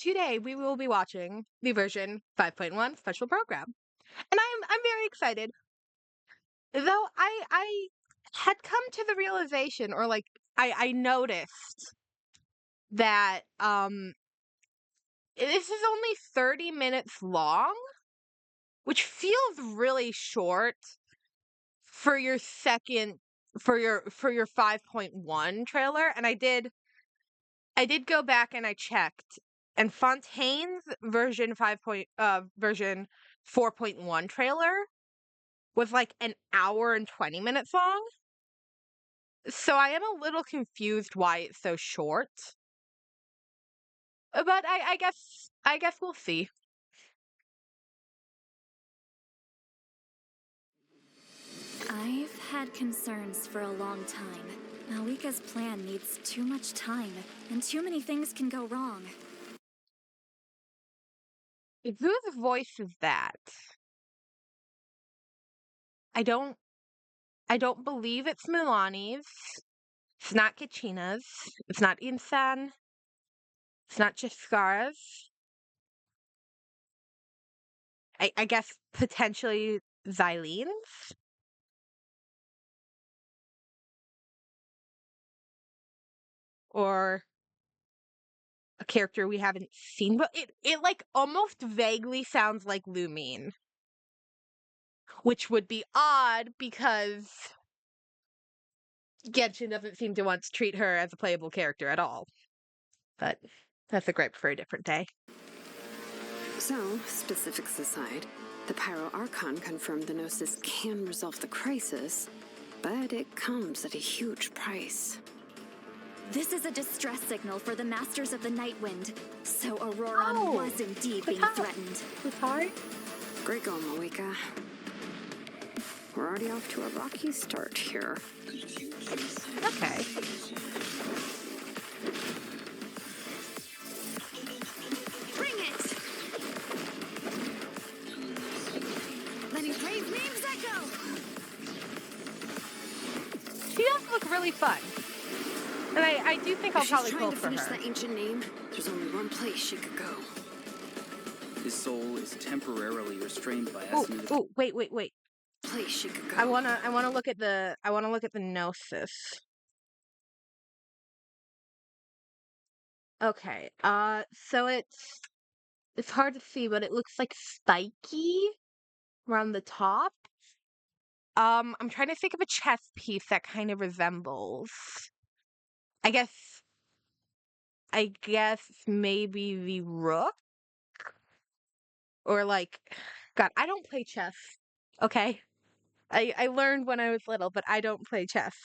Today we will be watching the version 5.1 special program. And I'm very excited. Though I had come to the realization, or like I noticed that this is only 30 minutes long, which feels really short for your second for your 5.1 trailer. And I did go back and I checked, and Fontaine's version 4.1 trailer was like an hour and 20 minutes long. So I am a little confused why it's so short. But I guess we'll see. I've had concerns for a long time. Malika's plan needs too much time, and too many things can go wrong. Whose voice is that? I don't believe it's Milani's. It's not Kachina's. It's not Insan. It's not Jaskara's. I guess potentially Xylene's? Or a character we haven't seen, but it like almost vaguely sounds like Lumine, which would be odd because Genshin doesn't seem to want to treat her as a playable character at all. But that's a gripe for a different day. So, specifics aside, the Pyro Archon confirmed the Gnosis can resolve the crisis, but it comes at a huge price. This is a distress signal for the Masters of the Nightwind, so Auroron was indeed being threatened. Sorry? Great going, Malika. We're already off to a rocky start here. Okay. Bring it! Letting brave names echo! She does look really fun. And I do think I'll probably pull to for finish her. that ancient name, there's only one place she could go. His soul is temporarily restrained by Oh, us. wait. Place she could go. I wanna look at the Gnosis. Okay. So it's hard to see, but it looks like spiky around the top. I'm trying to think of a chess piece that kind of resembles. I guess maybe the rook? Or like, God, I don't play chess. Okay? I learned when I was little, but I don't play chess.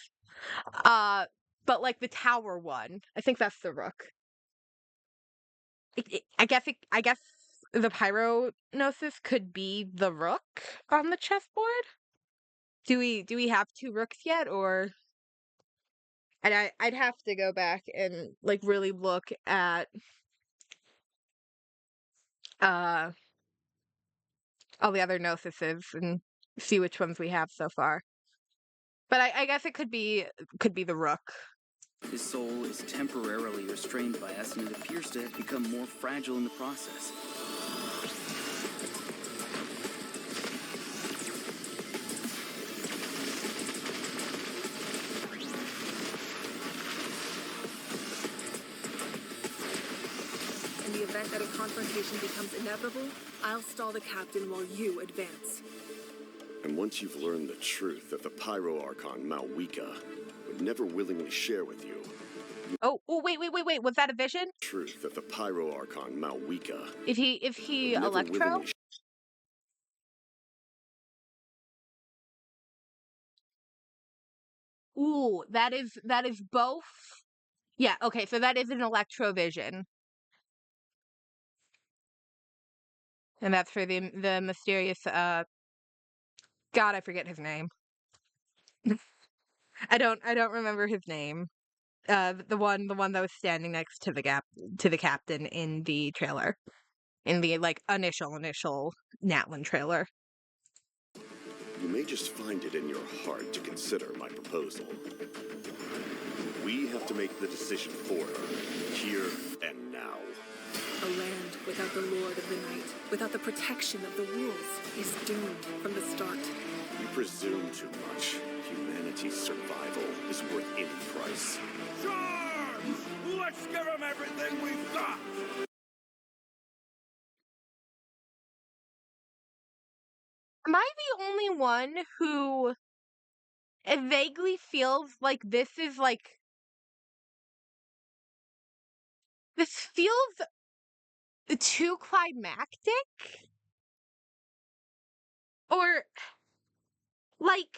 But like the tower one, I think that's the rook. I guess the Pyronosis could be the rook on the chessboard. Do we have two rooks yet, or? And I'd have to go back and like really look at uh all the other Gnosises and see which ones we have so far. But I guess it could be the rook. His soul is temporarily restrained by us, and it appears to have become more fragile in the process. In the event that a confrontation becomes inevitable, I'll stall the captain while you advance. And once you've learned the truth that the Pyro Archon Malwika would never willingly share with you. Oh, wait. Was that a vision? Truth that the Pyro Archon Malwika. Is he would never Electro? willingly Ooh, that is both. Yeah, okay, so that is an Electro vision. And that's for the mysterious God, I forget his name. I don't remember his name. The one that was standing next to the captain in the trailer. In the like initial Natlan trailer. You may just find it in your heart to consider my proposal. We have to make the decision for her, here and now. A land without the Lord of the Night, without the protection of the wolves, is doomed from the start. You presume too much. Humanity's survival is worth any price. Charge! Let's give them everything we've got! Am I the only one who it vaguely feels like this feels too climactic? Or like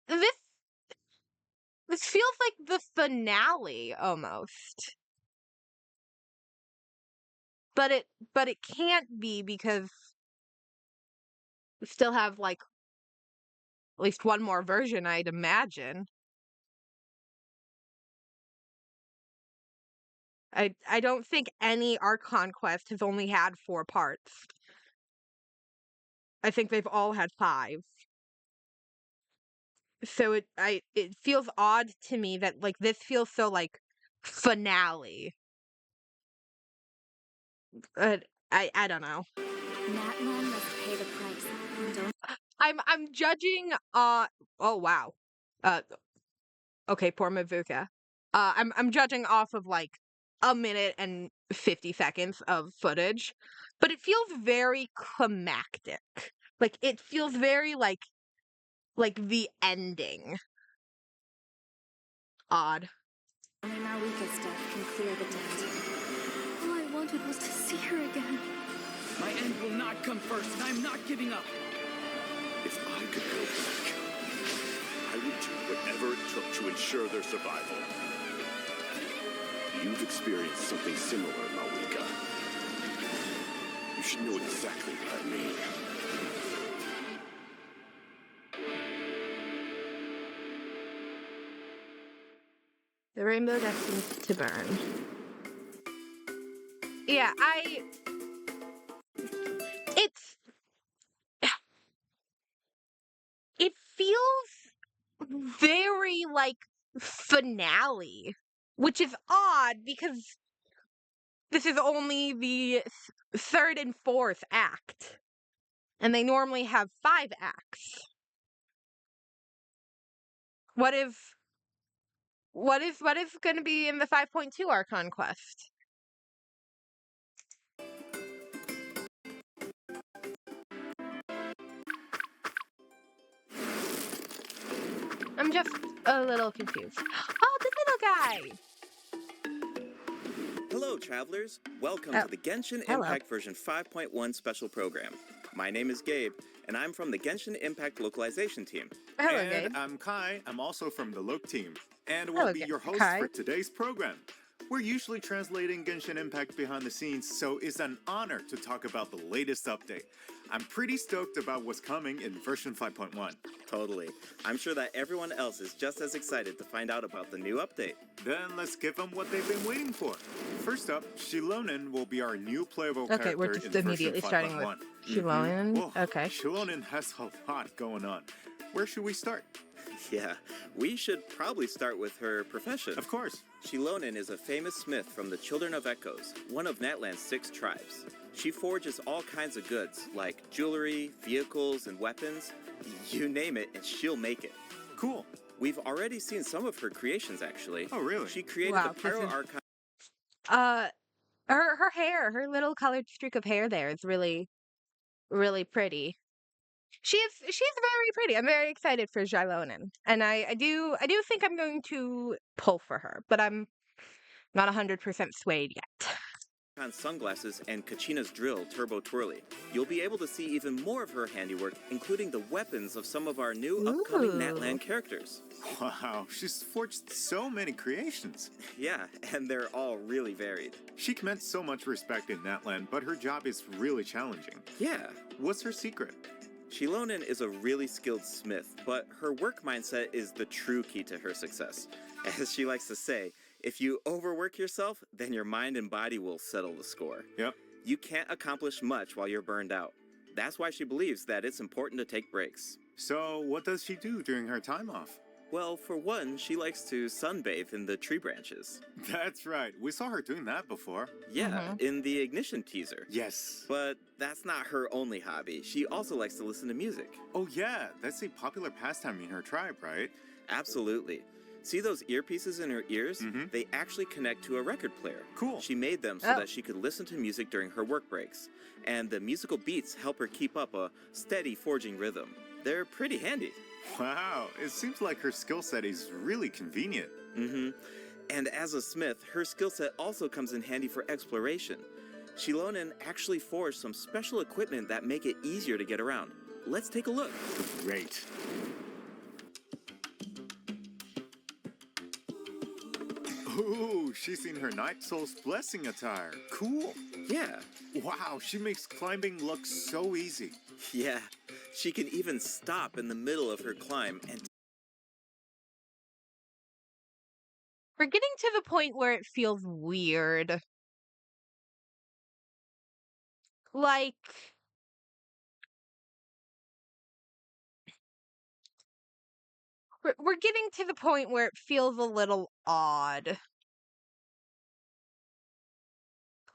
this this feels like the finale almost. But it can't be because we still have like at least one more version, I'd imagine. I don't think any Archon quest has only had 4 parts. I think they've all had 5. So it feels odd to me that like this feels so like finale. But I don't know. Natlan must pay the price. And don't I'm judging oh wow. Uh okay, poor Mavuka. I'm judging off of like a minute and 50 seconds of footage, but it feels very climactic. Like it feels very like the ending. Odd. only Marika's death can clear the debt. All I wanted was to see her again. My end will not come first, and I'm not giving up. If I could go back, I would do whatever it took to ensure their survival. You've experienced something similar, Malika. You should know exactly what I mean. The rainbow destined to burn. Yeah, it's it feels very like finale, which is odd because this is only the third and fourth act, and they normally have 5 acts. What if what is going to be in the 5.2 Archon quest? I'm just a little confused. Oh, the little guy. Hello, travelers. Welcome Oh, to the Genshin hello. Impact version 5.1 special program. My name is Gabe, and I'm from the Genshin Impact localization team. Hello, And Gabe. I'm Kai. I'm also from the Look team. And Hello, will be your host Kai. for today's program. We're usually translating Genshin Impact behind the scenes, so it's an honor to talk about the latest update. I'm pretty stoked about what's coming in version 5.1. Totally. I'm sure that everyone else is just as excited to find out about the new update. Then let's give them what they've been waiting for. First up, Shilonen will be our new playable Okay, character we're just in version immediately starting with 5.1. Shilonen. Whoa, Okay. Shilonen has a lot going on. Where should we start? Yeah, we should probably start with her profession. Of course. Shilonen is a famous smith from the Children of Echoes, one of Natlan's 6 tribes. She forges all kinds of goods, like jewelry, vehicles, and weapons. You name it, and she'll make it. Cool. We've already seen some of her creations, actually. Oh, really? She created Wow, the this Pyro is- Archive. Her hair, her little colored streak of hair there is really pretty. She's very pretty. I'm very excited for Xilonen. And I do think I'm going to pull for her, but I'm not 100% swayed yet. Sunglasses and Kachina's drill Turbo Twirly. You'll be able to see even more of her handiwork, including the weapons of some of our new upcoming Ooh. Natlan characters. Wow, she's forged so many creations. Yeah, and they're all really varied. She commands so much respect in Natlan, but her job is really challenging. Yeah, What's her secret? Shilonen is a really skilled smith, but her work mindset is the true key to her success. As she likes to say, if you overwork yourself, then your mind and body will settle the score. Yep. You can't accomplish much while you're burned out. That's why she believes that it's important to take breaks. So, what does she do during her time off? Well, for one, she likes to sunbathe in the tree branches. That's right. We saw her doing that before. Yeah, Mhm. in the Ignition teaser. Yes. But that's not her only hobby. She also likes to listen to music. Oh, yeah. That's a popular pastime in her tribe, right? Absolutely. See those earpieces in her ears? Mhm. They actually connect to a record player. Cool. She made them so Oh. that she could listen to music during her work breaks. And the musical beats help her keep up a steady forging rhythm. They're pretty handy. Wow. It seems like her skill set is really convenient. Mm-hmm. And as a smith, her skill set also comes in handy for exploration. Shilonen actually forged some special equipment that make it easier to get around. Let's take a look. Great. Ooh, she's in her Night Soul's Blessing attire. Cool. Yeah, Wow, she makes climbing look so easy. yeah. She can even stop in the middle of her climb and We're getting to the point where it feels weird. Like, we're getting to the point where it feels a little odd.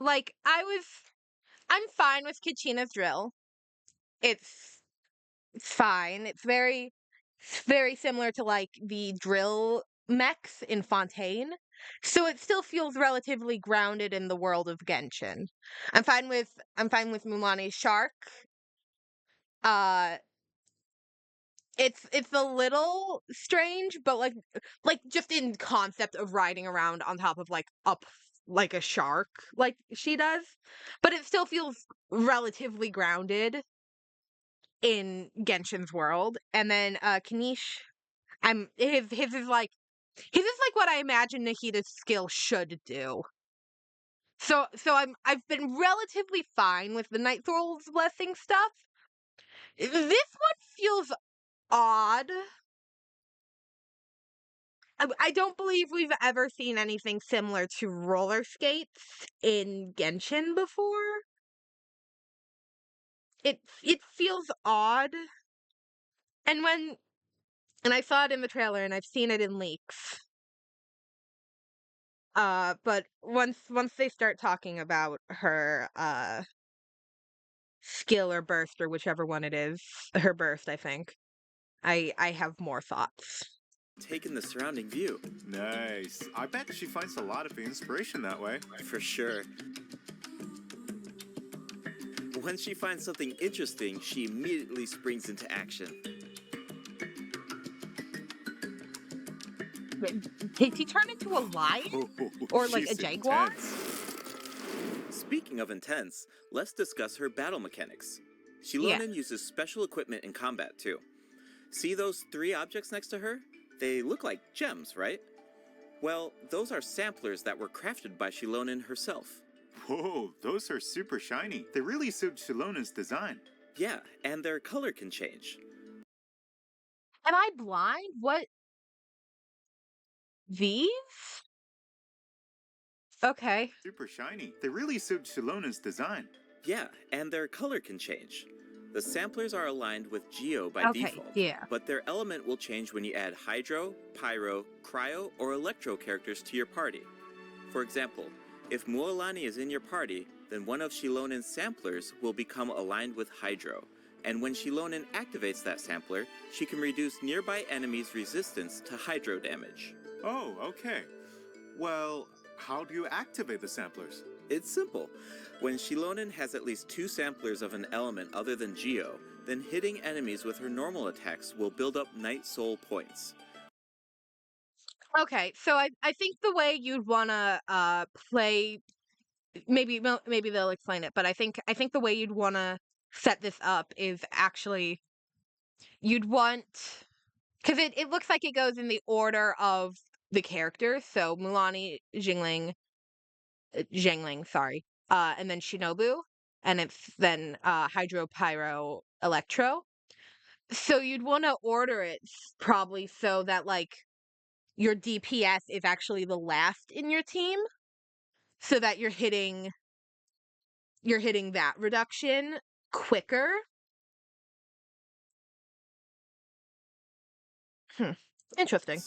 Like, I'm fine with Kachina's drill. It's it's fine. It's very similar to like the drill mechs in Fontaine. So it still feels relatively grounded in the world of Genshin. I'm fine with Mulani's shark. Uh it's a little strange, but like just in concept of riding around on top of like up like a shark like she does. But it still feels relatively grounded in Genshin's world. And then Kanish, his is like what I imagine Nahida's skill should do. So I've been relatively fine with the Night Soul's blessing stuff. This one feels odd. I don't believe we've ever seen anything similar to roller skates in Genshin before. It feels odd. And I saw it in the trailer and I've seen it in leaks. But once they start talking about her skill or burst or whichever one it is, her burst, I think. I have more thoughts. take in the surrounding view. Nice. I bet she finds a lot of inspiration that way. For sure. When she finds something interesting, she immediately springs into action. Did he turn into a lion? Or like She's a jaguar? intense. Speaking of intense, let's discuss her battle mechanics. Yeah. Shilonen uses special equipment in combat too. See those 3 objects next to her? They look like gems, right? Well, those are samplers that were crafted by Shilonen herself. Whoa, those are super shiny. They really suit Shilonen's design. Yeah, and their color can change. Am I blind? What? These? Okay. Super shiny. They really suit Shilonen's design. Yeah, and their color can change. The samplers are aligned with Geo by Okay, default, yeah. but their element will change when you add Hydro, Pyro, Cryo, or Electro characters to your party. For example, if Mualani is in your party, then one of Shilonen's samplers will become aligned with Hydro, and when Shilonen activates that sampler, she can reduce nearby enemies' resistance to Hydro damage. Oh, okay. Well, how do you activate the samplers? It's simple. When Shilonen has at least 2 samplers of an element other than Geo, then hitting enemies with her normal attacks will build up Night Soul points. Okay, so I think the way you'd wanna play maybe they'll explain it, but I think the way you'd wanna set this up is actually you'd want because it looks like it goes in the order of the characters. So Mulani, Zhengling, sorry, and then Shinobu, and it's then Hydro, Pyro, Electro. So you'd want to order it probably so that like your DPS is actually the last in your team, so that you're hitting that reduction quicker. Hmm. Interesting.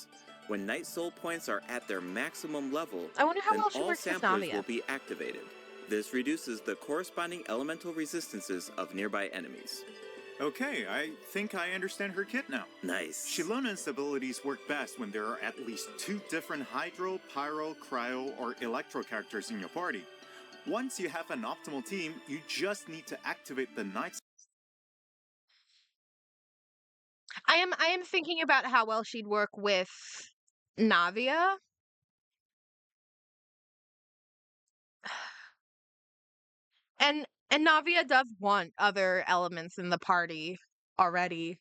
When Night Soul points are at their maximum level, I wonder how then well she all works with samplers Navia. will be activated. This reduces the corresponding elemental resistances of nearby enemies. Okay, I think I understand her kit now. Nice. Shilonen's abilities work best when there are at least 2 different Hydro, Pyro, Cryo, or Electro characters in your party. Once you have an optimal team, you just need to activate the Night I am thinking about how well she'd work with Navia. And Navia does want other elements in the party already.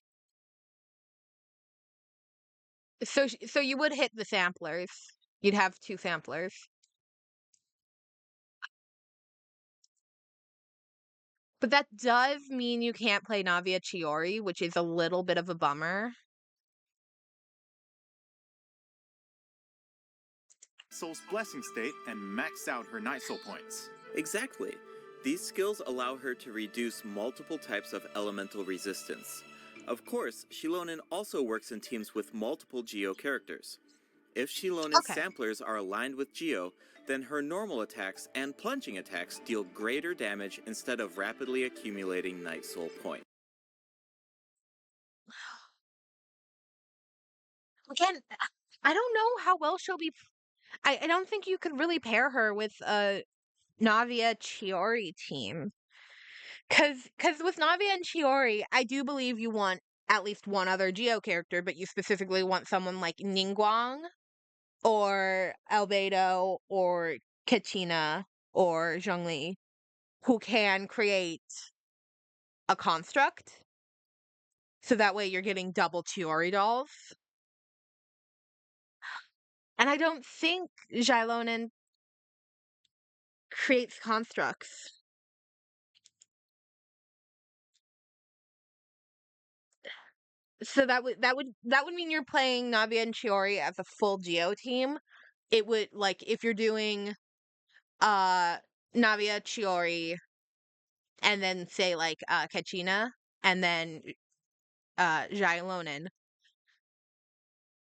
So you would hit the samplers. You'd have 2 samplers. But that does mean you can't play Navia Chiori, which is a little bit of a bummer. Soul's Blessing State and max out her Night Soul points. Exactly. These skills allow her to reduce multiple types of elemental resistance. Of course, Shilonen also works in teams with multiple Geo characters. If Shilonen's Okay. samplers are aligned with Geo, then her normal attacks and plunging attacks deal greater damage instead of rapidly accumulating Night Soul points. Again, I don't know how well she'll be. I don't think you could really pair her with a Navia Chiori team. Cause with Navia and Chiori, I do believe you want at least one other Geo character, but you specifically want someone like Ningguang or Albedo or Kachina or Zhongli who can create a construct. So that way you're getting double Chiori dolls. And I don't think Xilonen creates constructs. So that would mean you're playing Navia and Chiori as a full Geo team. It would like if you're doing uh Navia, Chiori, and then say like Kachina and then Xilonen.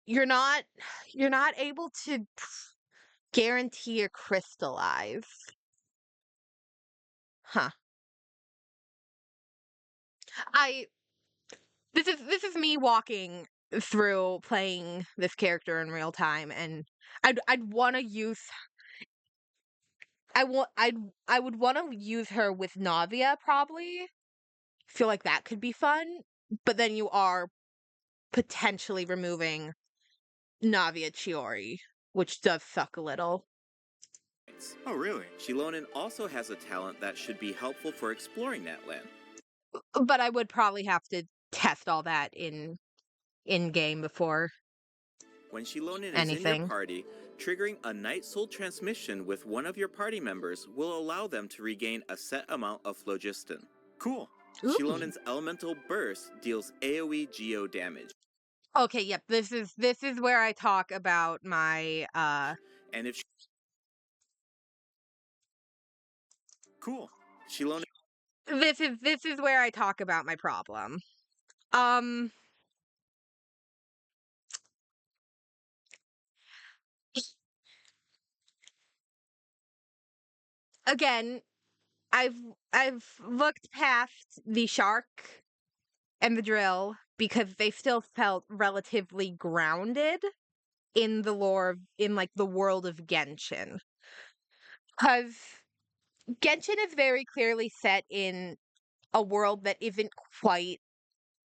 You're not you're not able to guarantee a crystallize. Huh. I this is me walking through playing this character in real time, and I'd want to use I would want to use her with Navia probably. Feel like that could be fun, but then you are potentially removing Navia Chiori, which does suck a little. Oh, really? Shilonen also has a talent that should be helpful for exploring that land. But I would probably have to test all that in game before When Shilonen is in your anything. party, triggering a Night Soul transmission with one of your party members will allow them to regain a set amount of phlogiston. Cool. Ooh. Shilonen's elemental burst deals AoE Geo damage. Okay, yep. This is where I talk about my And if Cool. Shilonen this is where I talk about my problem. Um again, I've I've looked past the shark and the drill because they still felt relatively grounded in the lore in like the world of Genshin. Cuz Genshin is very clearly set in a world that isn't quite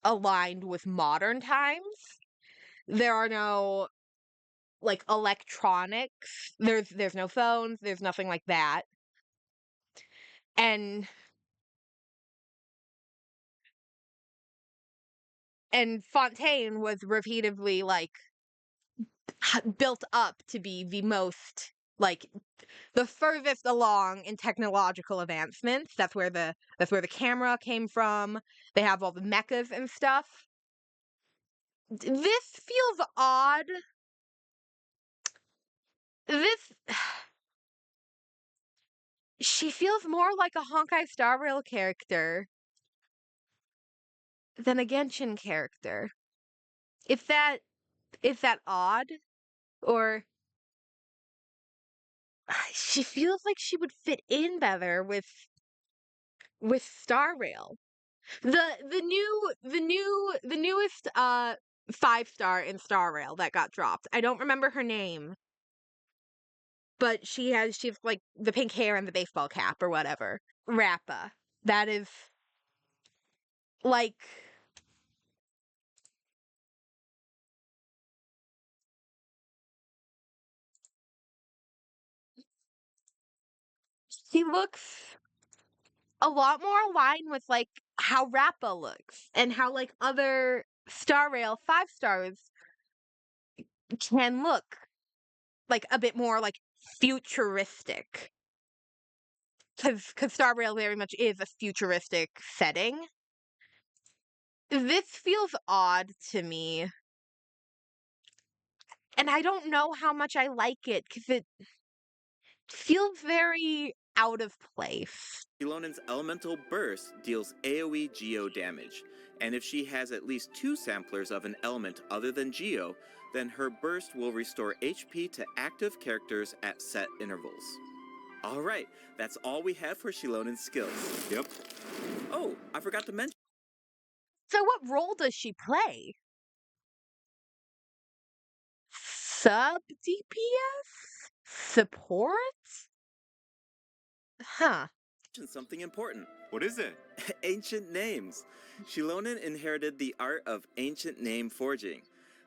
aligned with modern times. There are no like electronics. There's no phones, there's nothing like that. And Fontaine was repeatedly like built up to be the most like the furthest along in technological advancements. That's where the camera came from. They have all the mechas and stuff. This feels odd. This she feels more like a Honkai Star Rail character than a Genshin character. If that Is that odd? Or she feels like she would fit in better with Star Rail. The newest 5-star in Star Rail that got dropped. I don't remember her name, but she's like the pink hair and the baseball cap or whatever. Rappa. That is like she looks a lot more aligned with like how Rappa looks and how like other Star Rail 5-stars can look like a bit more like futuristic. Because Star Rail very much is a futuristic setting. This feels odd to me. And I don't know how much I like it because it feels very out of place. Shilonen's elemental burst deals AoE Geo damage, and if she has at least 2 samplers of an element other than Geo, then her burst will restore HP to active characters at set intervals. Alright, that's all we have for Shilonen's skills. Yep. Oh, I forgot to mention. So what role does she play? Sub DPS? Support? Huh. Something important. What is it? Ancient names. Shilonen inherited the art of ancient name forging.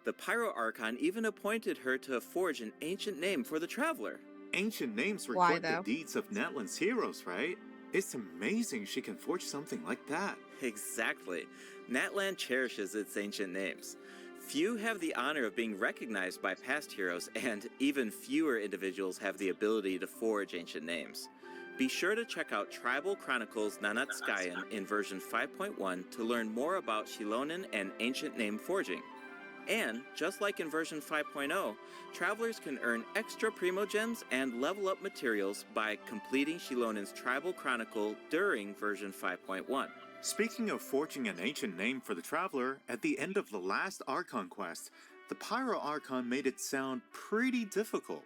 The Pyro Archon even appointed her to forge an ancient name for the Traveler. Ancient names Why, record the though? deeds of Natlan's heroes, right? It's amazing she can forge something like that. Exactly. Natlan cherishes its ancient names. Few have the honor of being recognized by past heroes, and even fewer individuals have the ability to forge ancient names. Be sure to check out Tribal Chronicles Nanatskayan in version 5.1 to learn more about Shilonen and ancient name forging. And, just like in version 5.0, travelers can earn extra Primogems and level up materials by completing Shilonen's Tribal Chronicle during version 5.1. Speaking of forging an ancient name for the Traveler, at the end of the last Archon quest, the Pyro Archon made it sound pretty difficult.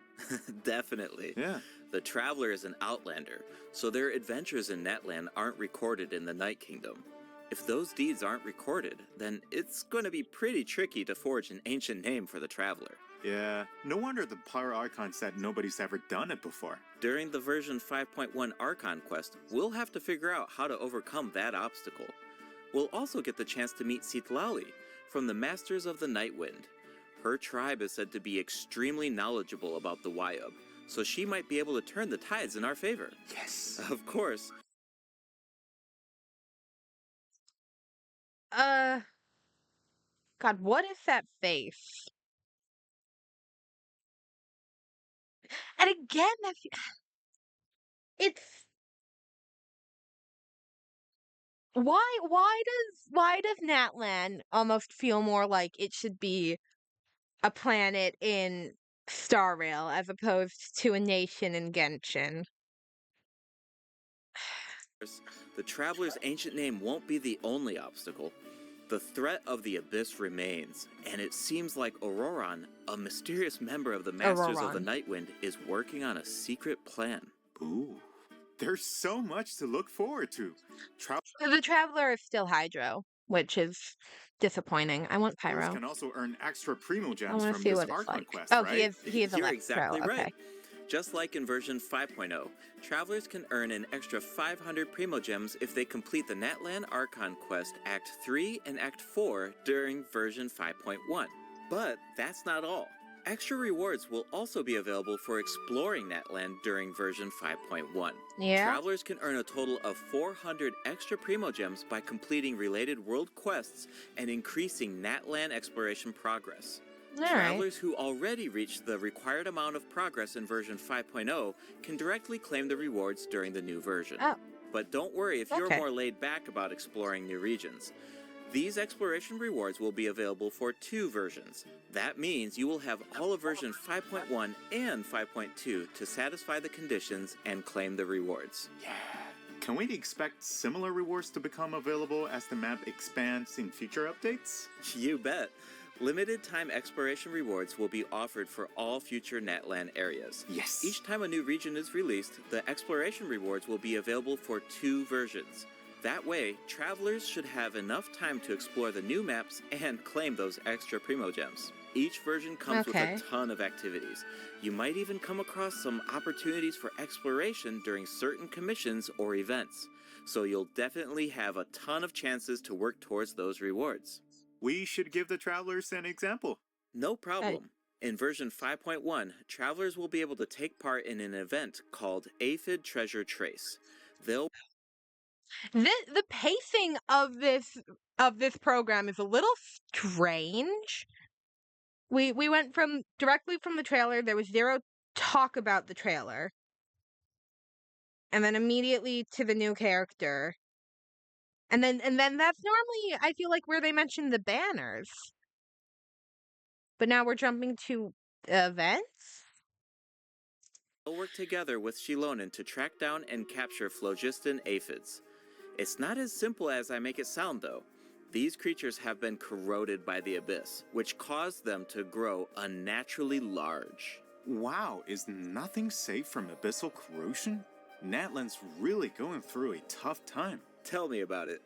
Definitely. Yeah. The Traveler is an Outlander, so their adventures in Natlan aren't recorded in the Night Kingdom. If those deeds aren't recorded, then it's going to be pretty tricky to forge an ancient name for the Traveler. Yeah, no wonder the Pyro Archon said nobody's ever done it before. During the version 5.1 Archon quest, we'll have to figure out how to overcome that obstacle. We'll also get the chance to meet Citlali from the Masters of the Night Wind. Her tribe is said to be extremely knowledgeable about the Wyub, so she might be able to turn the tides in our favor. Yes. Of course. God, what is that face? And again, it's why does Natlan almost feel more like it should be a planet in Star Rail as opposed to a nation in Genshin? The Traveler's ancient name won't be the only obstacle. The threat of the Abyss remains, and it seems like Auroran, a mysterious member of the Masters of the Auroran. Nightwind, is working on a secret plan. Ooh. There's so much to look forward to. The Traveler is still Hydro, which is disappointing. I want Travelers Pyro. can also earn extra Primogems I want to from see this what it's Archon like. quest, Oh, right? he is You're Electro. exactly Okay. right. Just like in version 5.0, travelers can earn an extra 500 Primogems if they complete the Natlan Archon quest Act 3 and Act 4 during version 5.1. But that's not all. Extra rewards will also be available for exploring Natlan during version 5.1. Yeah. Travelers can earn a total of 400 extra Primogems by completing related world quests and increasing Natlan exploration progress. All right. Travelers who already reached the required amount of progress in version 5.0 can directly claim the rewards during the new version. Oh. But don't worry if you're Okay. more laid back about exploring new regions. These exploration rewards will be available for 2 versions. That means you will have all of version 5.1 and 5.2 to satisfy the conditions and claim the rewards. Yeah. Can we expect similar rewards to become available as the map expands in future updates? You bet. Limited time exploration rewards will be offered for all future Natland areas. Yes. Each time a new region is released, the exploration rewards will be available for 2 versions. That way, travelers should have enough time to explore the new maps and claim those extra Primo Gems. Each version comes with Okay. a ton of activities. You might even come across some opportunities for exploration during certain commissions or events. So you'll definitely have a ton of chances to work towards those rewards. We should give the travelers an example. No problem. In version 5.1, travelers will be able to take part in an event called Aphid Treasure Trace. They'll The pacing of this program is a little strange. We went from directly from the trailer. There was zero talk about the trailer, and then immediately to the new character, and then that's normally, I feel like, where they mention the banners. But now we're jumping to events. work together with Shilonen to track down and capture phlogiston aphids. It's not as simple as I make it sound, though. These creatures have been corroded by the abyss, which caused them to grow unnaturally large. Wow, is nothing safe from abyssal corrosion? Natland's really going through a tough time. Tell me about it.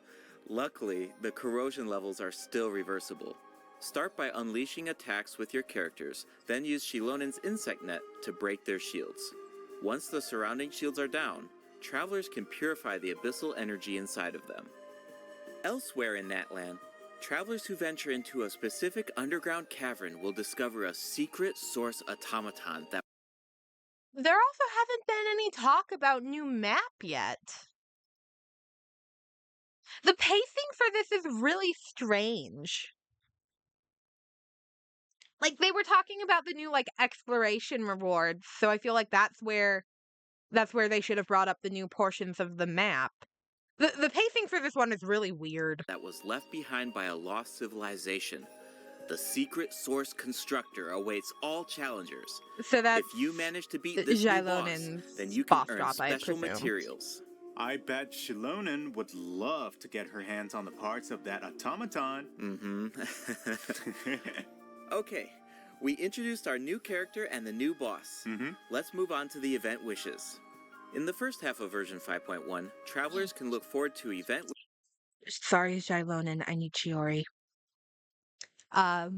Luckily, the corrosion levels are still reversible. Start by unleashing attacks with your characters, then use Shilonen's insect net to break their shields. Once the surrounding shields are down, travelers can purify the abyssal energy inside of them. Elsewhere in Natland, travelers who venture into a specific underground cavern will discover a secret source automaton that There also haven't been any talk about new map yet. The pacing for this is really strange. Like, they were talking about the new, like, exploration rewards, so I feel like that's where they should have brought up the new portions of the map. The pacing for this one is really weird. was left behind by a lost civilization. The secret source constructor awaits all challengers. So that's If you manage to beat this new boss, Xylonen's then you can boss earn drop, I special presume. materials. I bet Shilonen would love to get her hands on the parts of that automaton. Mm-hmm. Okay, we introduced our new character and the new boss. Let's move on to the event wishes. In the first half of version 5.1, travelers can look forward to event Sorry, Xylonen, I need Chiori. Well,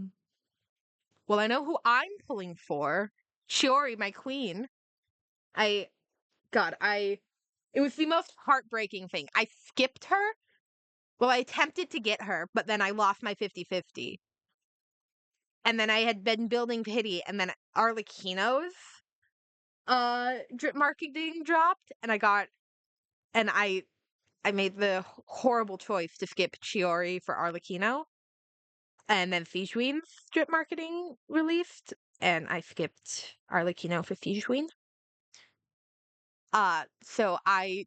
I know who I'm pulling for. Chiori, my queen. It was the most heartbreaking thing. I skipped her. Well, I attempted to get her, but then I lost my 50-50. And then I had been building pity, and then Arlecchino's drip marketing dropped, and I made the horrible choice to skip Chiori for Arlecchino. And then Fijuin's strip marketing released, and I skipped Arlecchino for Fijuin. So I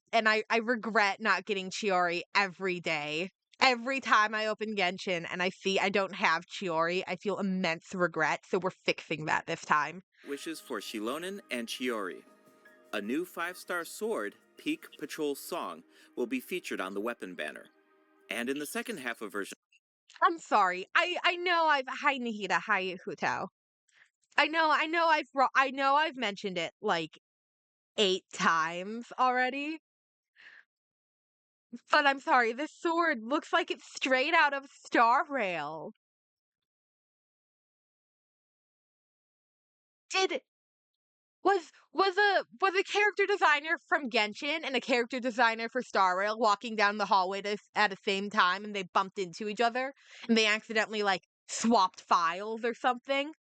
regret not getting Chiori every day. Every time I open Genshin and I see I don't have Chiori, I feel immense regret, so we're fixing that this time. wishes for Shilonen and Chiori. A new 5-star sword, Peak Patrol Song, will be featured on the weapon banner. And in the second half of version I'm sorry. I know hi Nahida, hi Hutao. I know I've mentioned it like 8 times already. But I'm sorry, this sword looks like it's straight out of Star Rail. Did was a character designer from Genshin and a character designer for Star Rail walking down the hallway at the same time, and they bumped into each other and they accidentally like swapped files or something?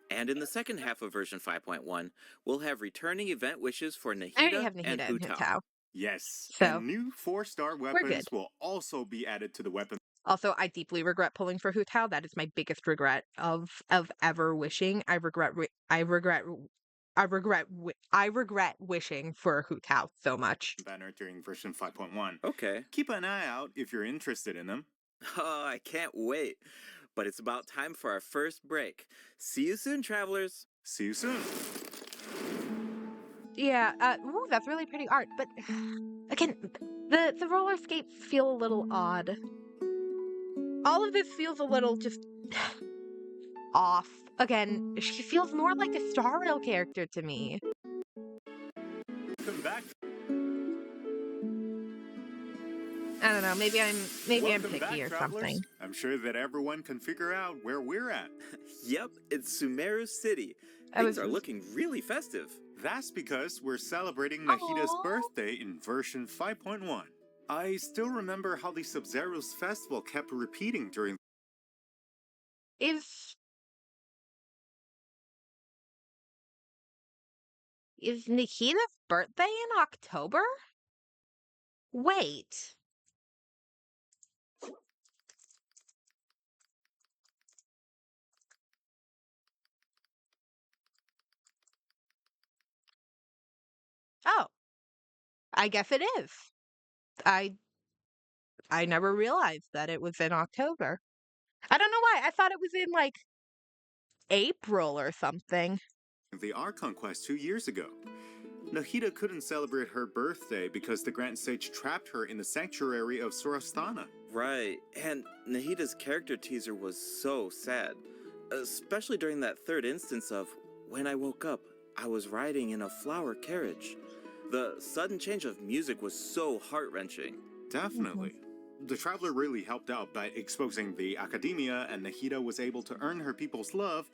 And in the second half of version 5.1, we'll have returning event wishes for I already Nahida have and Nahida and Hutao. Hutao. Yes, So, and new 4-star weapons good. will also be added to the weapon. Also, I deeply regret pulling for Hutao. That is my biggest regret of ever wishing. I regret wishing for Hutao so much. Banner during version 5.1. Okay. Keep an eye out if you're interested in them. Oh, I can't wait. But it's about time for our first break. See you soon, travelers. See you soon. Yeah, ooh, that's really pretty art, but again, the roller skates feel a little odd. all of this feels a little just off. Again, she feels more like a Star Rail character to me. Welcome back. I don't know, maybe I'm Welcome picky back, or travelers. something. I'm sure that everyone can figure out where we're at. Yep, it's Sumeru City. I Things was are looking really festive. That's because we're celebrating Nahida's Aw. birthday in version 5.1. I still remember how the Sub-Zero's festival kept repeating during Is Nikita's birthday in October? Wait. Oh, I guess it is. I I never realized that it was in October. I don't know why. I thought it was in like April or something. the Archon Quest 2 years ago. Nahida couldn't celebrate her birthday because the Grand Sage trapped her in the sanctuary of Sorastana. Right, and Nahida's character teaser was so sad. Especially during that third instance of, when I woke up, I was riding in a flower carriage. The sudden change of music was so heart-wrenching. Definitely. The Traveler really helped out by exposing the Academia, and Nahida was able to earn her people's love,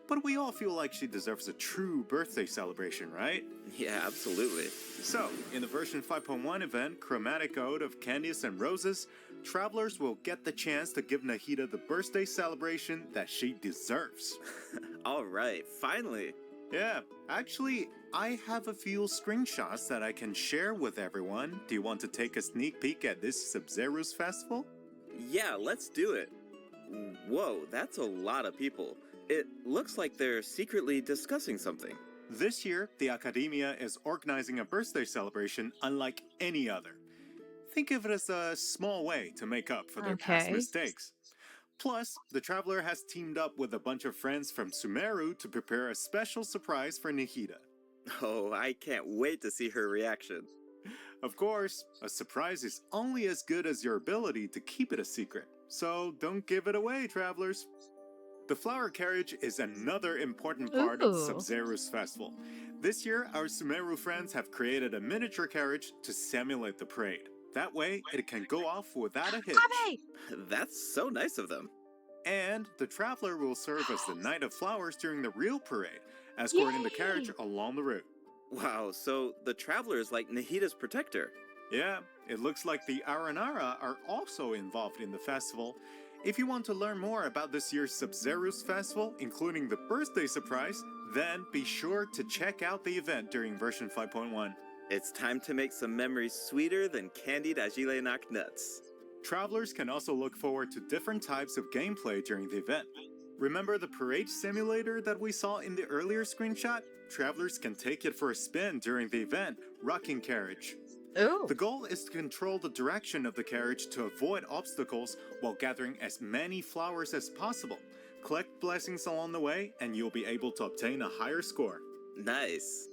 but we all feel like she deserves a true birthday celebration, right? Yeah, absolutely. So, in the version 5.1 event, Chromatic Ode of Candies and Roses, travelers will get the chance to give Nahida the birthday celebration that she deserves. Alright, finally. Yeah, actually, I have a few screenshots that I can share with everyone. Do you want to take a sneak peek at this Sub-Zero's festival? Yeah, let's do it. Whoa, that's a lot of people. It looks like they're secretly discussing something. This year, the Academia is organizing a birthday celebration unlike any other. Think of it as a small way to make up for their past Okay. mistakes. Plus, the Traveler has teamed up with a bunch of friends from Sumeru to prepare a special surprise for Nahida. Oh, I can't wait to see her reaction. Of course, a surprise is only as good as your ability to keep it a secret, so don't give it away, travelers. The flower carriage is another important part of Ooh. Sub-Zero's festival. This year, our Sumeru friends have created a miniature carriage to simulate the parade. That way, it can go off without a hitch. Abe! That's so nice of them. And the Traveler will serve as the Knight of Flowers during the real parade, escorting the carriage Yay! along the route. Wow, so the Traveler is like Nahida's protector. Yeah, it looks like the Aranara are also involved in the festival. If you want to learn more about this year's Sub-Zero's festival, including the birthday surprise, then be sure to check out the event during version 5.1. It's time to make some memories sweeter than candied Agilenak nuts. Travelers can also look forward to different types of gameplay during the event. Remember the parade simulator that we saw in the earlier screenshot? Travelers can take it for a spin during the event, Rocking Carriage. Ooh. The goal is to control the direction of the carriage to avoid obstacles while gathering as many flowers as possible. Collect blessings along the way, and you'll be able to obtain a higher score. Nice.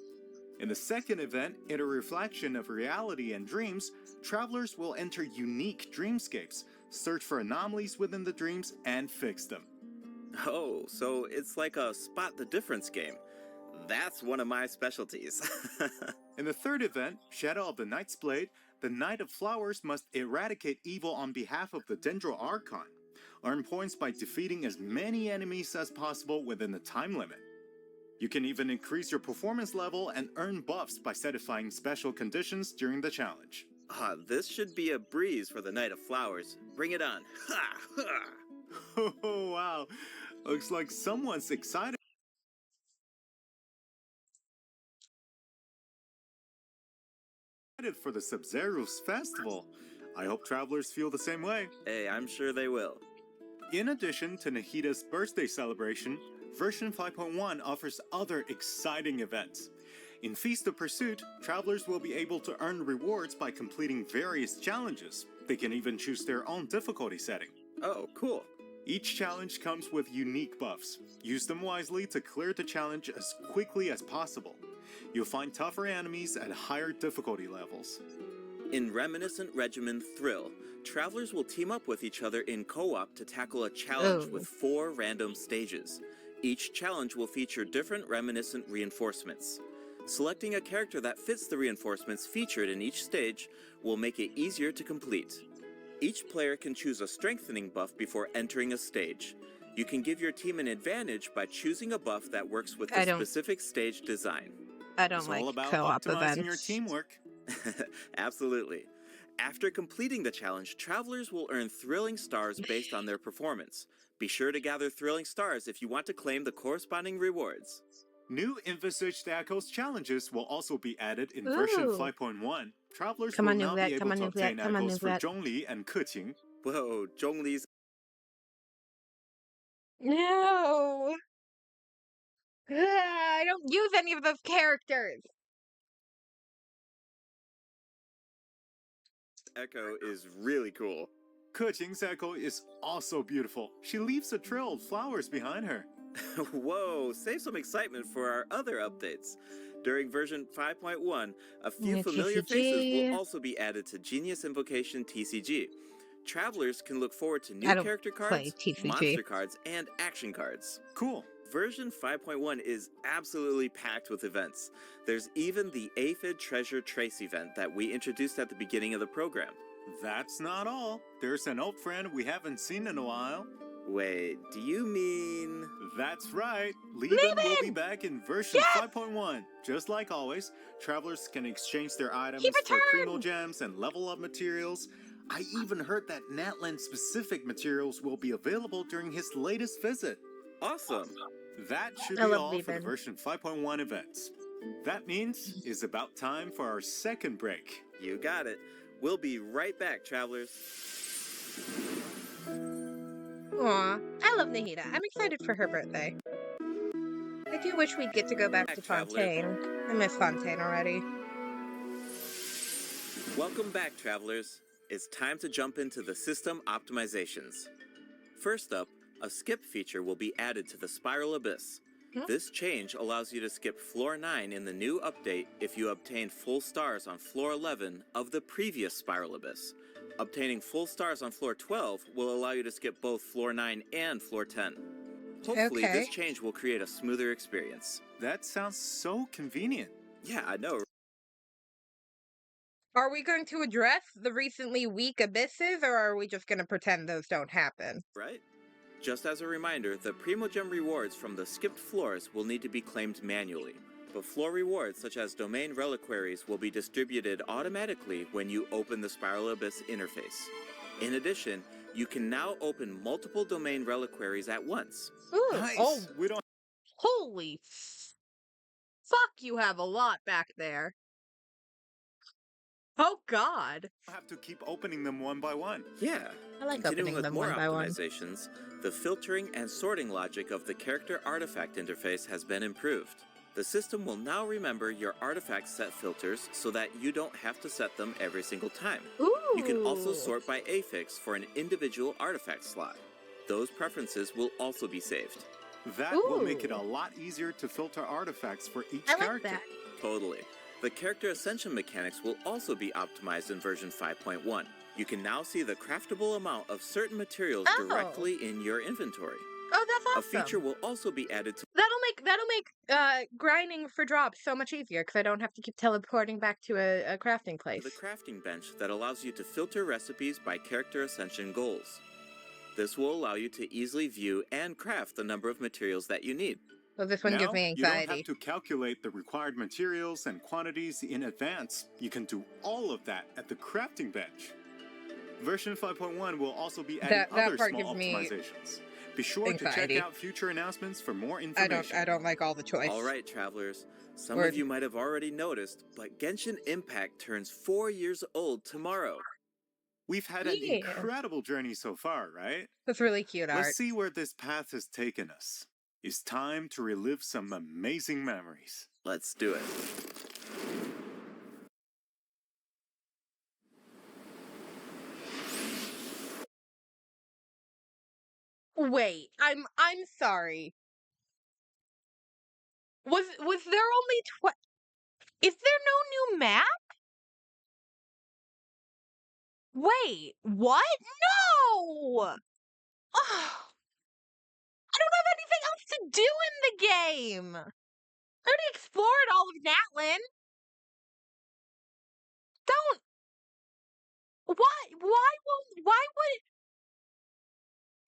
In the second event, in a reflection of reality and dreams, travelers will enter unique dreamscapes, search for anomalies within the dreams, and fix them. Oh, so it's like a spot the difference game. That's one of my specialties. In the third event, Shadow of the Knight's Blade, the Knight of Flowers must eradicate evil on behalf of the Dendro Archon. Earn points by defeating as many enemies as possible within the time limit. You can even increase your performance level and earn buffs by satisfying special conditions during the challenge. This should be a breeze for the Knight of Flowers. Bring it on. Ha! Ha! Oh, wow. Looks like someone's excited for the Sub-Zero's festival. I hope travelers feel the same way. Hey, I'm sure they will. In addition to Nahida's birthday celebration, version 5.1 offers other exciting events. In Feast of Pursuit, travelers will be able to earn rewards by completing various challenges. They can even choose their own difficulty setting. Oh, cool. Each challenge comes with unique buffs. Use them wisely to clear the challenge as quickly as possible. You'll find tougher enemies at higher difficulty levels. In Reminiscent Regimen Thrill, travelers will team up with each other in co-op to tackle a challenge with 4 random stages. Each challenge will feature different reminiscent reinforcements. Selecting a character that fits the reinforcements featured in each stage will make it easier to complete. Each player can choose a strengthening buff before entering a stage. You can give your team an advantage by choosing a buff that works with the specific stage design. I don't It's like all about co-op optimizing your events. teamwork. Absolutely. After completing the challenge, travelers will earn thrilling stars based on their performance. Be sure to gather thrilling stars if you want to claim the corresponding rewards. New Envisaged Echoes challenges will also be added in version 5.1. Travelers Come will on, now Newlet, be come able on, to Newlet, obtain come on, echoes for Newlet. Zhongli and Keqing. Whoa, Zhongli's No! I don't use any of those characters! echo is really cool. Keqing's echo is also beautiful. She leaves a trail of flowers behind her. Whoa, save some excitement for our other updates. During version 5.1, a few New familiar faces TCG. will also be added to Genius Invocation TCG. Travelers can look forward to new I don't character play cards, TCG. monster cards, and action cards. Cool. Version 5.1 is absolutely packed with events. There's even the Aphid Treasure Trace event that we introduced at the beginning of the program. That's not all. There's an old friend we haven't seen in a while. Wait, do you mean... That's right. Leben will be back in version 5.1. Just like always, travelers can exchange their items for Primo Gems and level up materials. I even heard that Natland specific materials will be available during his latest visit. Awesome. That should I be love all for the Leben. version 5.1 events. That means it's about time for our second break. You got it. We'll be right back, travelers. Aw, I love Nahida. I'm excited for her birthday. I do wish we'd get to go back to Fontaine. I miss Fontaine already. Welcome back, travelers. It's time to jump into the system optimizations. First up, a skip feature will be added to the Spiral Abyss. This change allows you to skip Floor 9 in the new update if you obtain full stars on Floor 11 of the previous Spiral Abyss. Obtaining full stars on Floor 12 will allow you to skip both Floor 9 and Floor 10. Hopefully, this change will create a smoother experience. That sounds so convenient. Yeah, I know. Are we going to address the recently weak abysses, or are we just going to pretend those don't happen? Right? Just as a reminder, the Primogem rewards from the skipped floors will need to be claimed manually. But floor rewards such as domain reliquaries will be distributed automatically when you open the Spiral Abyss interface. In addition, you can now open multiple domain reliquaries at once. Ooh, Nice. oh, We don't holy fuck, you have a lot back there. Oh god. have to keep opening them one by one. Yeah. I like Continuing opening with them more one by one. optimizations, the filtering and sorting logic of the character artifact interface has been improved. The system will now remember your artifact set filters so that you don't have to set them every single time. Ooh. You can also sort by affix for an individual artifact slot. Those preferences will also be saved. That will make it a lot easier to filter artifacts for each I like character. that. Totally. The character ascension mechanics will also be optimized in version 5.1. You can now see the craftable amount of certain materials directly in your inventory. Oh, that's awesome. A feature will also be added to That'll make grinding for drops so much easier because I don't have to keep teleporting back to a crafting place. the crafting bench that allows you to filter recipes by character ascension goals. This will allow you to easily view and craft the number of materials that you need. So this one gives me You don't anxiety. have to calculate the required materials and quantities in advance. You can do all of that at the crafting bench. Version 5.1 will also be adding That other part small gives me optimizations. Be sure to check anxiety. out future announcements for more I information. don't like all the choice. All right, travelers. Some Word. of you might have already noticed, but Genshin Impact turns 4 years old tomorrow. We've had an Yeah. incredible journey so far, right? That's really cute art. Let's see where this path has taken us. It's time to relive some amazing memories. Let's do it. Wait, I'm sorry. Was there only Is there no new map? Wait, what? No! Ugh. I don't have anything else to do in the game. I already explored all of Natlin. Don't.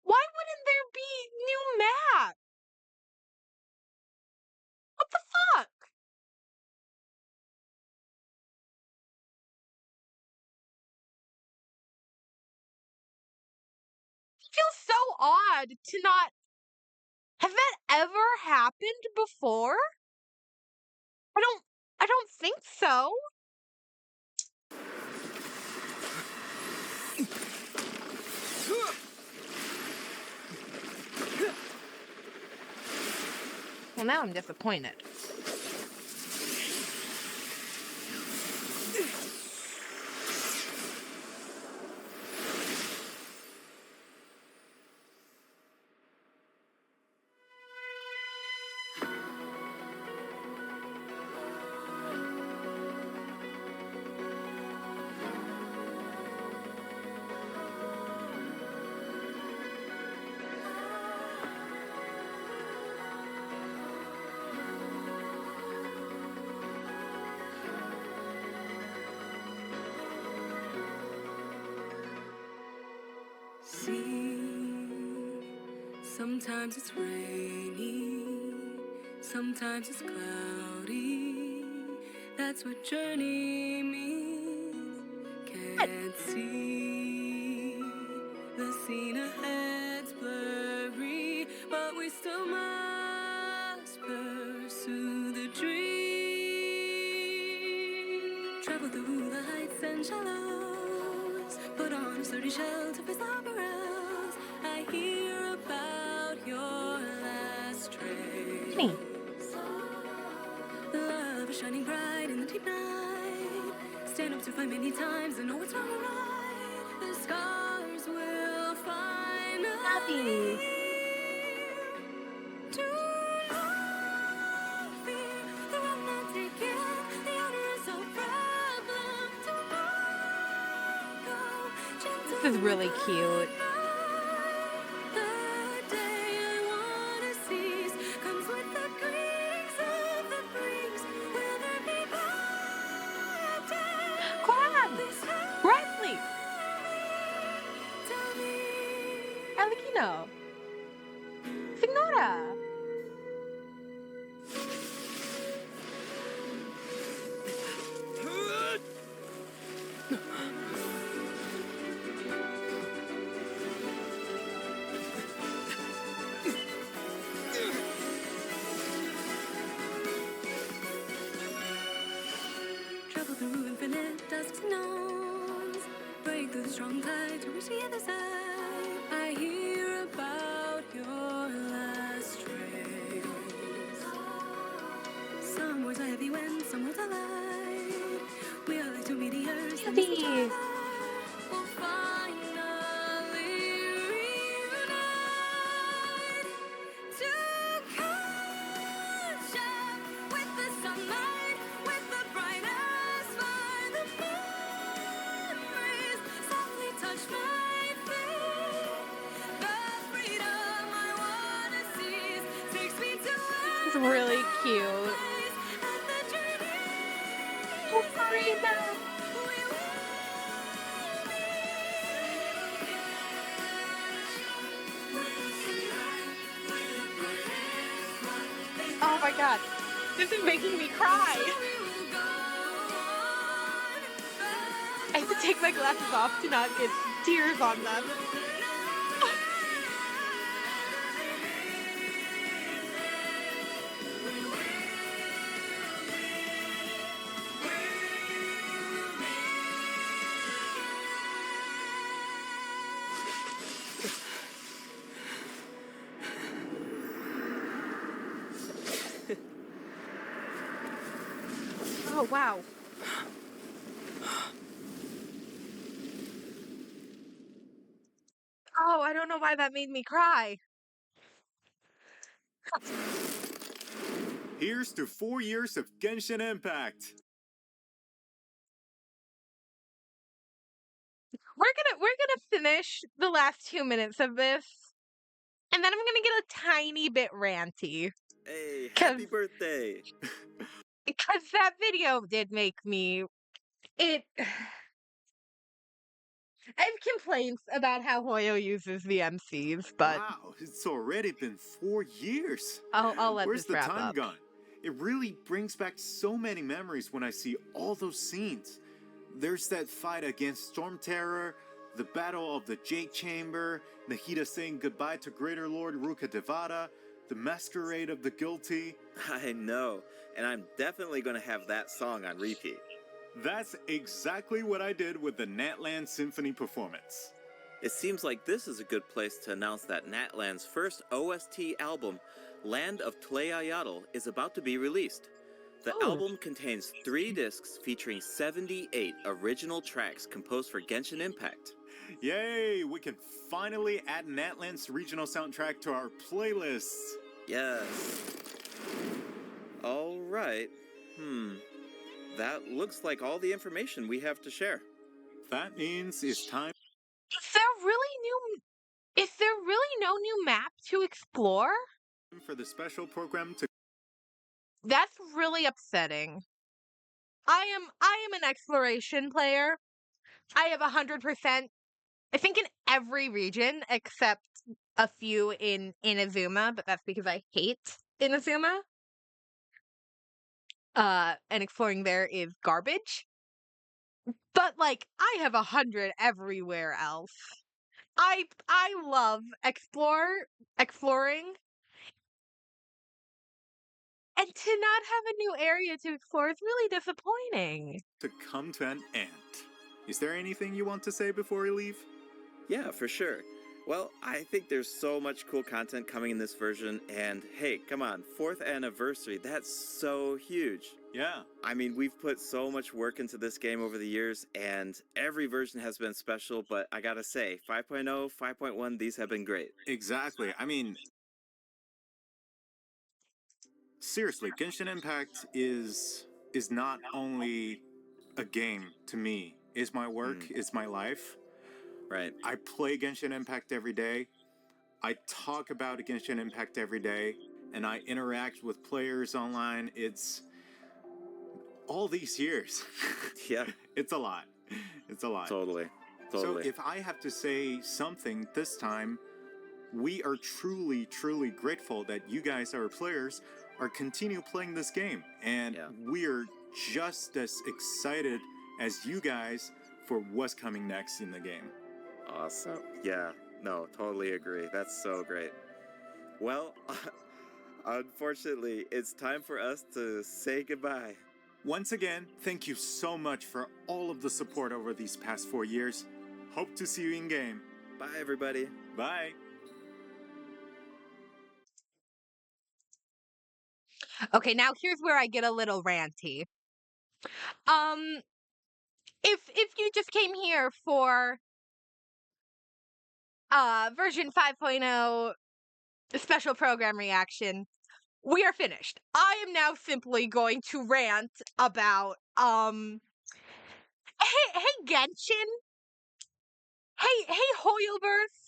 Why wouldn't there be new map? What the fuck? It feels so odd to not. Has that ever happened before? I don't think so. Well, now I'm disappointed. See, sometimes it's rainy, sometimes it's cloudy. That's what journey means. Can't see the scene ahead's blurry, but we still must pursue the dream. Travel through the heights and shallows, put on a sturdy shell to face the perils. I hear about your last Hey. trace. Love is shining bright in the deep night. Stand up to fight many times and know what's wrong or right. The scars will finally Happy. do not fear the road not taken. The honor is no problem. Do not go gentle. This is really cute. The day I wanna cease comes with the greetings of the breeze. Will there be bad days? Crab! Please tell Bradley! me. Alikino! Signora! Travel through infinite dusks and dawns. Break through the strong tide to reach the other side. I hear about your last trace. Some words are heavy when some words are light. We are like two meteors that miss each Happy. other. We'll finally reunite to catch up with the sunlight, with the brightest light. The memories softly touch my feet. The freedom I wanna seize takes me to This is really cute. and the journey Oh, sorry, no. we will Oh my god. This is making me cry. I have to take my glasses off to not get tears on them. Oh, wow. Oh, I don't know why that made me cry. Here's to 4 years of Genshin Impact. we're gonna finish the last 2 minutes of this, and then I'm gonna get a tiny bit ranty. Hey, Cause, happy birthday! Cause that video did make me it I have complaints about how Hoyo uses the MCs, but Wow, it's already been 4 years. I'll let Where's this the wrap time up. gone? It really brings back so many memories when I see all those scenes. There's that fight against Storm Terror, the Battle of the Jade Chamber, Nahida saying goodbye to Greater Lord Ruka Devada, the Masquerade of the Guilty. I know, and I'm definitely gonna have that song on repeat. That's exactly what I did with the Natland Symphony performance. It seems like this is a good place to announce that Natland's first OST album, Land of Tlayayatl, is about to be released. The Oh. album contains 3 discs featuring 78 original tracks composed for Genshin Impact. Yay! We can finally add Natland's regional soundtrack to our playlists. Yes. All right. That looks like all the information we have to share. That means it's time Is there really no new map to explore? for the special program to. That's really upsetting. I am an exploration player. I have 100%, I think, in every region except a few in Inazuma, but that's because I hate Inazuma. And exploring there is garbage. But like, I have 100 everywhere else. I love exploring, and to not have a new area to explore is really disappointing. To come to an end. Is there anything you want to say before we leave? Yeah, for sure. Well, I think there's so much cool content coming in this version, and hey, come on, 4th anniversary, that's so huge. Yeah. I mean, we've put so much work into this game over the years, and every version has been special, but I gotta say, 5.0, 5.1, these have been great. Exactly. I mean, seriously, Genshin Impact is not only a game to me. It's my work, it's my life. Right. I play Genshin Impact every day. I talk about Genshin Impact every day, and I interact with players online. It's all these years. Yeah. It's a lot. It's a lot. Totally. So if I have to say something this time, we are truly, truly grateful that you guys, our players, are continue playing this game. And we're just as excited as you guys for what's coming next in the game. Awesome. Yeah, no, totally agree. That's so great. Well, unfortunately, it's time for us to say goodbye. Once again, thank you so much for all of the support over these past 4 years. Hope to see you in game. Bye, everybody. Bye. Okay, now here's where I get a little ranty. If you just came here for version 5.0 special program reaction, we are finished. I am now simply going to rant about hey Genshin. Hey Hoyoverse.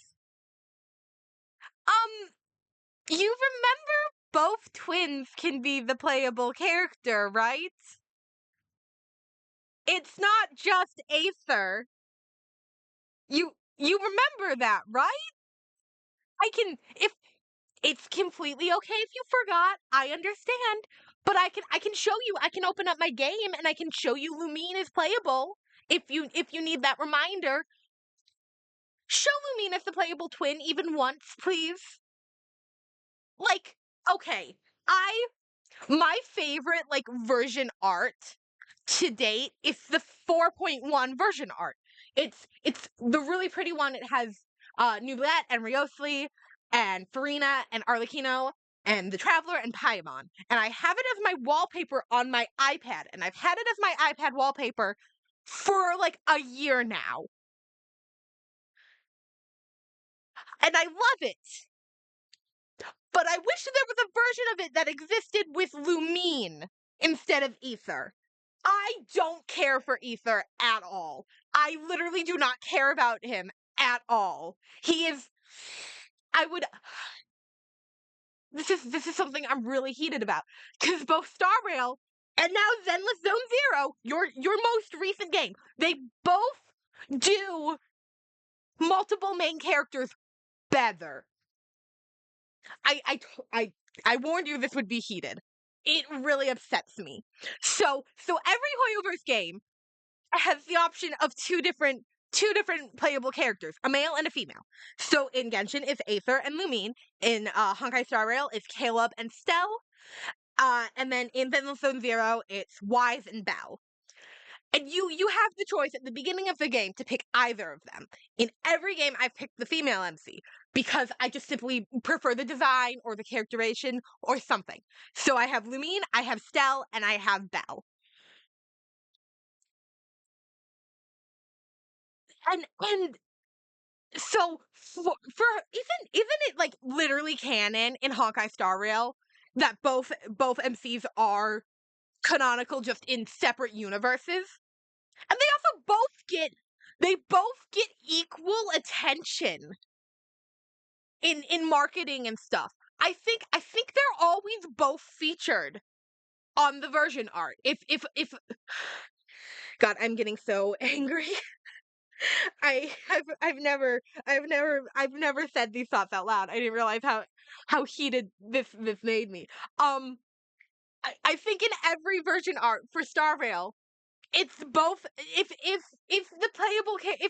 You remember both twins can be the playable character, right? It's not just Aether. You remember that, right? If it's completely okay if you forgot, I understand. But I can show you. I can open up my game and I can show you Lumine is playable. If you need that reminder. Show Lumine as the playable twin even once, please. Like, okay. My favorite version art to date is the 4.1 version art. It's the really pretty one. It has Nublet and Riosli and Farina and Arlecchino and the Traveler and Paimon. And I have it as my wallpaper on my iPad, and I've had it as my iPad wallpaper for like a year now. And I love it. But I wish there was a version of it that existed with Lumine instead of Aether. I don't care for Ether at all. I literally do not care about him at all. He is. I would. This is something I'm really heated about because both Star Rail and now Zenless Zone Zero, your most recent game, they both do multiple main characters better. I I I I warned you this would be heated. It really upsets me. So every Hoyoverse game has the option of two different playable characters, a male and a female. So in Genshin, it's Aether and Lumine. In Honkai Star Rail, it's Caleb and Stell. And then in Zenless Zone Zero, it's Wise and Bell. And you have the choice at the beginning of the game to pick either of them. In every game, I've picked the female MC because I just simply prefer the design or the characterization or something. So I have Lumine, I have Stell, and I have Bell. And so for isn't it like literally canon in Honkai Star Rail that both MCs are canonical just in separate universes? And they both get equal attention in marketing and stuff. I think they're always both featured on the version art. If God, I'm getting so angry. I've never said these thoughts out loud. I didn't realize how heated this made me. I think in every version art for Star Rail, it's both if the if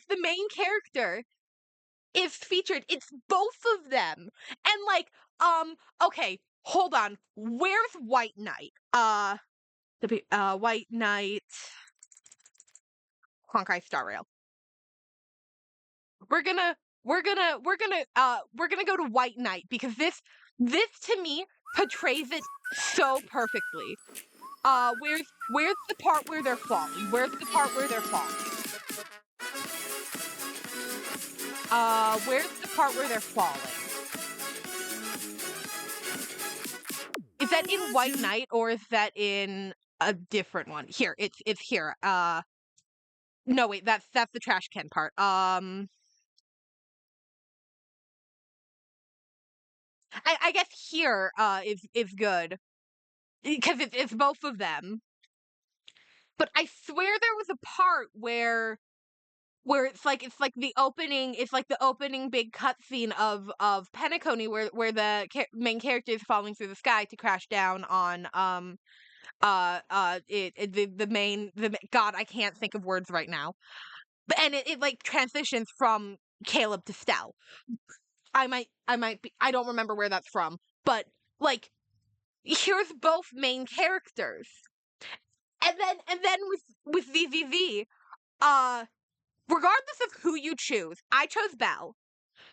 the main character is featured, it's both of them. And like, okay, hold on. Where's White Knight? White Knight Honkai Star Rail. We're gonna we're gonna go to White Knight because this to me portrays it so perfectly. Where's the part where they're falling? Where's the part where they're falling? Where's the part where they're falling? Is that in White Knight or is that in a different one? Here, it's here. No wait, that's the trash can part. I guess here is good because it's both of them. But I swear there was a part where it's like the opening big cutscene of Penacony where the main character is falling through the sky to crash down on God, I can't think of words right now. But and it like transitions from Caleb to Stell. I don't remember where that's from, but like here's both main characters. And then with VVV, uh regardless of who you choose, I chose Belle.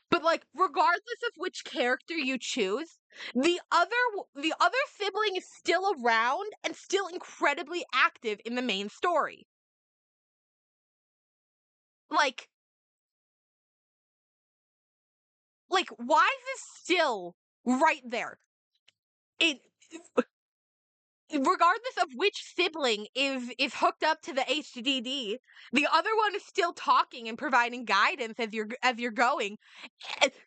But like regardless of which character you choose, the other sibling is still around and still incredibly active in the main story. Like why is this still right there? It regardless of which sibling is hooked up to the HDD, the other one is still talking and providing guidance as you're going.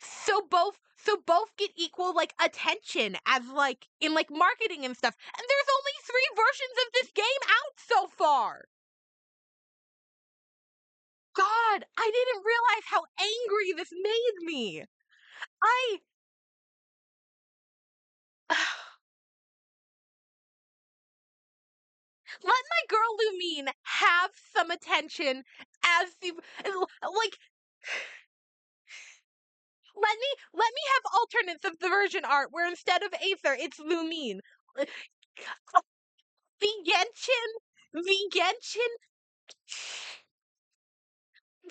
So both get equal like attention as like in like marketing and stuff. And there's only 3 versions of this game out so far. God, I didn't realize how angry this made me. I let my girl Lumine have some attention as the like let me have alternates of the version art where instead of Aether it's Lumine. The Genshin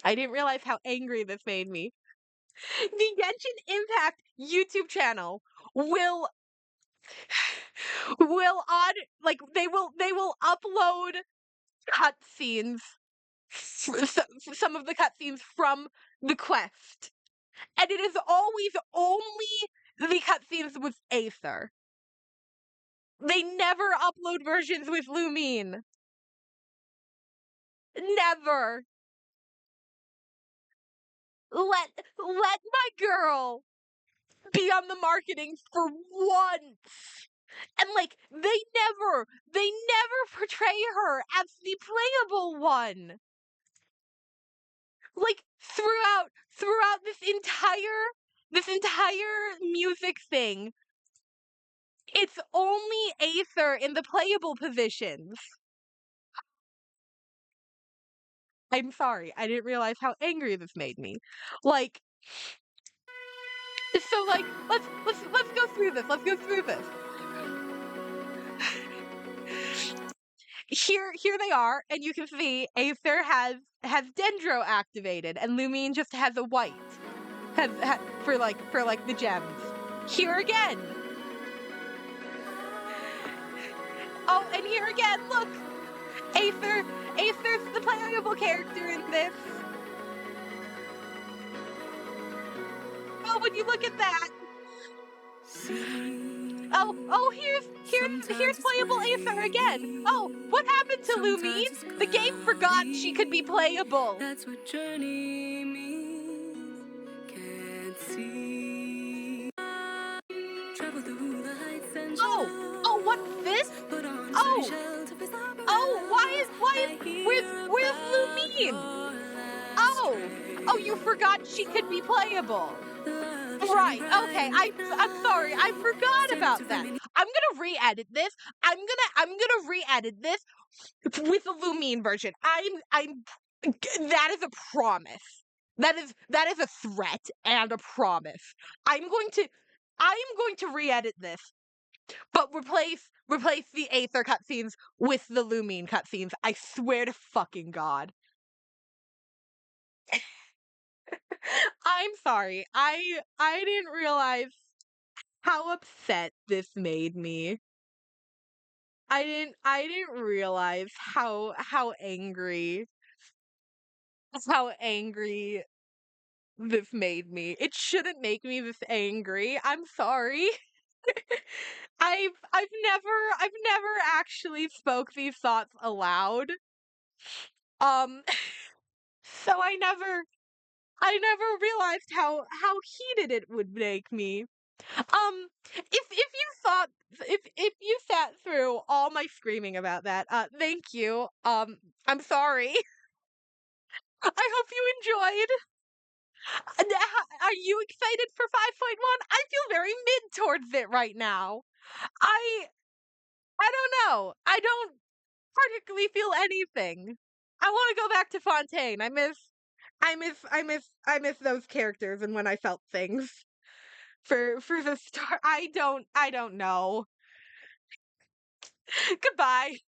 I didn't realize how angry this made me. The Genshin Impact YouTube channel will on like they will upload cutscenes, some of the cutscenes from the quest, and it is always only the cutscenes with Aether. They never upload versions with Lumine. Never. Let my girl be on the marketing for once. And like they never portray her as the playable one. Like throughout this entire music thing, it's only Aether in the playable positions. I'm sorry, I didn't realize how angry this made me. Like, so like let's go through this. Let's go through this. Here they are, and you can see Aether has Dendro activated, and Lumine just has a white. For like the gems. Here again. Oh, and here again, look! Aether's the playable character in this. Oh, would you look at that? Oh, here's playable Aether again. Oh, what happened to Lumine? The game forgot she could be playable. That's what journey means. Can't see. Travel through the heights and Oh, what's this? Where's Lumine? Oh, you forgot she could be playable. Right, okay, I'm sorry, I forgot about that. I'm gonna re-edit this. I'm gonna re-edit this with the Lumine version. That is a promise. That is a threat and a promise. I am going to re-edit this, but replace the Aether cutscenes with the Lumine cutscenes. I swear to fucking God. I'm sorry. I didn't realize how upset this made me. I didn't realize how angry this made me. It shouldn't make me this angry. I'm sorry. I've never actually spoke these thoughts aloud. Um so I never realized how heated it would make me. If you sat through all my screaming about that, thank you. I'm sorry. I hope you enjoyed. Are you excited for 5.1? I feel very mid towards it right now. I I don't know. I don't particularly feel anything. I want to go back to Fontaine. I miss those characters and when I felt things. For the start, I don't know. Goodbye.